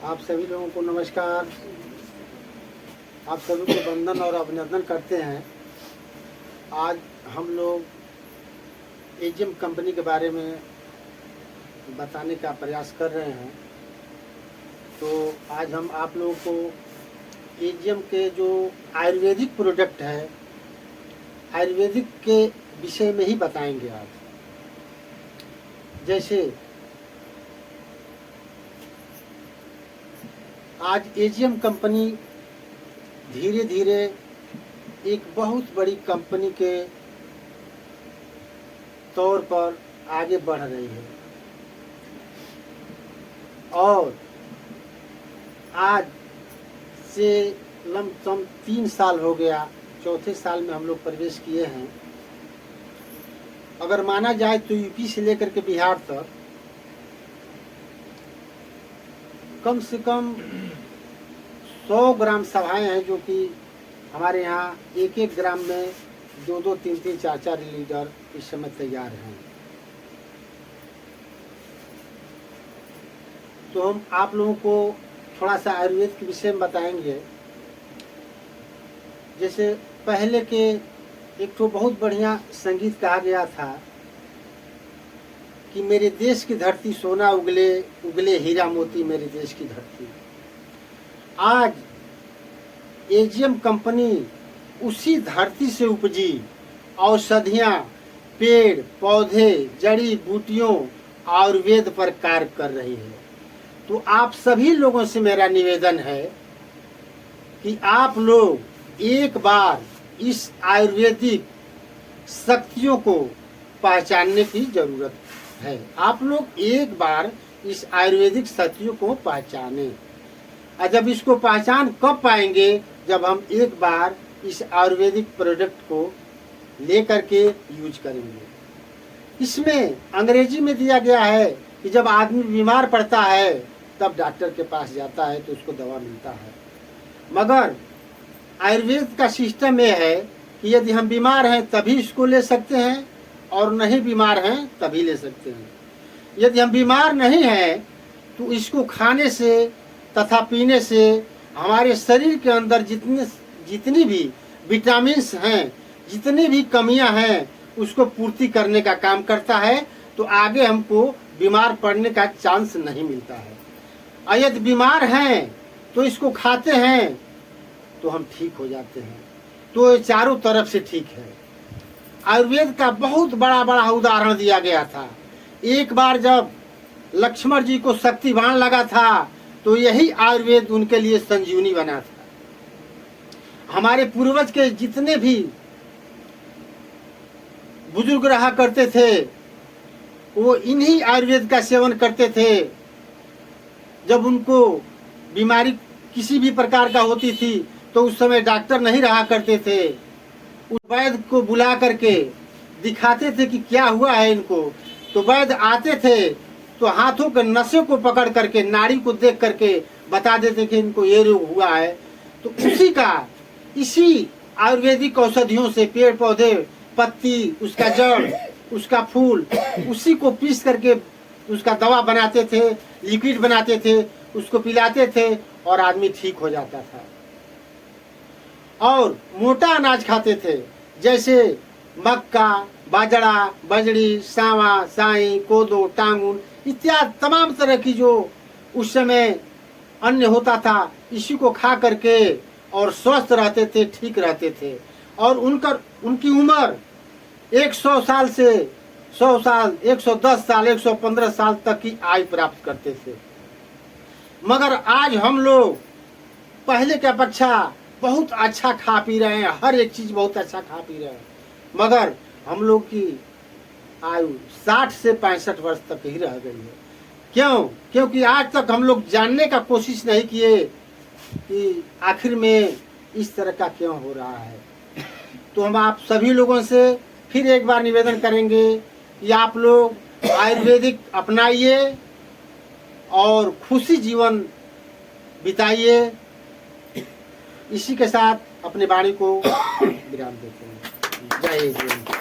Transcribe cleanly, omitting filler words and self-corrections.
आप सभी लोगों को नमस्कार। आप सभी को वंदन और अभिनंदन करते हैं। आज हम लोग एजीएम कंपनी के बारे में बताने का प्रयास कर रहे हैं। तो आज हम आप लोगों को एजीएम के जो आयुर्वेदिक प्रोडक्ट है, आयुर्वेदिक के विषय में ही बताएंगे। आज जैसे आज एजीएम कंपनी धीरे धीरे एक बहुत बड़ी कंपनी के तौर पर आगे बढ़ रही है और आज से लमसम 3 साल हो गया, चौथे साल में हम लोग प्रवेश किए हैं। अगर माना जाए तो यूपी से लेकर के बिहार तक कम से कम 100 ग्राम सभाएं हैं, जो कि हमारे यहाँ एक एक ग्राम में 2-2, 3-3, 4-4 लीटर इस समय तैयार हैं। तो हम आप लोगों को थोड़ा सा आयुर्वेद के विषय में बताएंगे। जैसे पहले के एक तो बहुत बढ़िया संगीत कहा गया था कि मेरे देश की धरती सोना उगले उगले हीरा मोती मेरे देश की धरती। आज एजीएम कंपनी उसी धरती से उपजी औषधियाँ, पेड़ पौधे, जड़ी बूटियों, आयुर्वेद पर कार्य कर रही है। तो आप सभी लोगों से मेरा निवेदन है कि आप लोग एक बार इस आयुर्वेदिक शक्तियों को पहचानने की जरूरत है। आप लोग एक बार इस आयुर्वेदिक शक्तियों को पहचाने। और जब इसको पहचान कब पाएंगे? जब हम एक बार इस आयुर्वेदिक प्रोडक्ट को लेकर के यूज करेंगे। इसमें अंग्रेजी में दिया गया है कि जब आदमी बीमार पड़ता है तब डॉक्टर के पास जाता है तो उसको दवा मिलता है, मगर आयुर्वेद का सिस्टम ये है कि यदि हम बीमार हैं तभी इसको ले सकते हैं और नहीं बीमार हैं तभी ले सकते हैं। यदि हम बीमार नहीं हैं तो इसको खाने से तथा पीने से हमारे शरीर के अंदर जितनी भी विटामिन्स हैं, जितनी भी कमियां हैं, उसको पूर्ति करने का काम करता है। तो आगे हमको बीमार पड़ने का चांस नहीं मिलता है। और यदि बीमार हैं तो इसको खाते हैं तो हम ठीक हो जाते हैं। तो ये चारों तरफ से ठीक है। आयुर्वेद का बहुत बड़ा बड़ा उदाहरण दिया गया था। एक बार जब लक्ष्मण जी को शक्तिबाण लगा था तो यही आयुर्वेद उनके लिए संजीवनी बना था। हमारे पूर्वज के जितने भी बुजुर्ग रहा करते थे वो इन्हीं आयुर्वेद का सेवन करते थे। जब उनको बीमारी किसी भी प्रकार का होती थी तो उस समय डॉक्टर नहीं रहा करते थे। उस वैद्य को बुला करके दिखाते थे कि क्या हुआ है इनको। तो वैद्य आते थे तो हाथों के नसों को पकड़ करके, नाड़ी को देख करके बता देते कि इनको ये रोग हुआ है। तो इसी आयुर्वेदिक औषधियों से, पेड़ पौधे, पत्ती, उसका जड़, उसका फूल, उसी को पीस करके उसका दवा बनाते थे, लिक्विड बनाते थे, उसको पिलाते थे और आदमी ठीक हो जाता था। और मोटा अनाज खाते थे, जैसे मक्का, बाजरा, बजड़ी, सावा, साई, कोदो, टांगुन इत्यादि तमाम तरह की जो उस समय अन्न होता था, इसी को खा करके और स्वस्थ रहते थे, ठीक रहते थे। और उनकी उम्र 100 साल से 100 साल, 110 साल, 115 साल तक की आयु प्राप्त करते थे। मगर आज हम लोग पहले की अपेक्षा बहुत अच्छा खा पी रहे हैं, हर एक चीज बहुत अच्छा खा पी रहे हैं, मगर हम लोग की आयु 60 से 65 वर्ष तक ही रह गई है। क्यों? क्योंकि आज तक हम लोग जानने का कोशिश नहीं किए कि आखिर में इस तरह का क्यों हो रहा है। तो हम आप सभी लोगों से फिर एक बार निवेदन करेंगे कि आप लोग आयुर्वेदिक अपनाइए और खुशी जीवन बिताइए। इसी के साथ अपनी वाणी को विराम देते हैं। जय हिंद।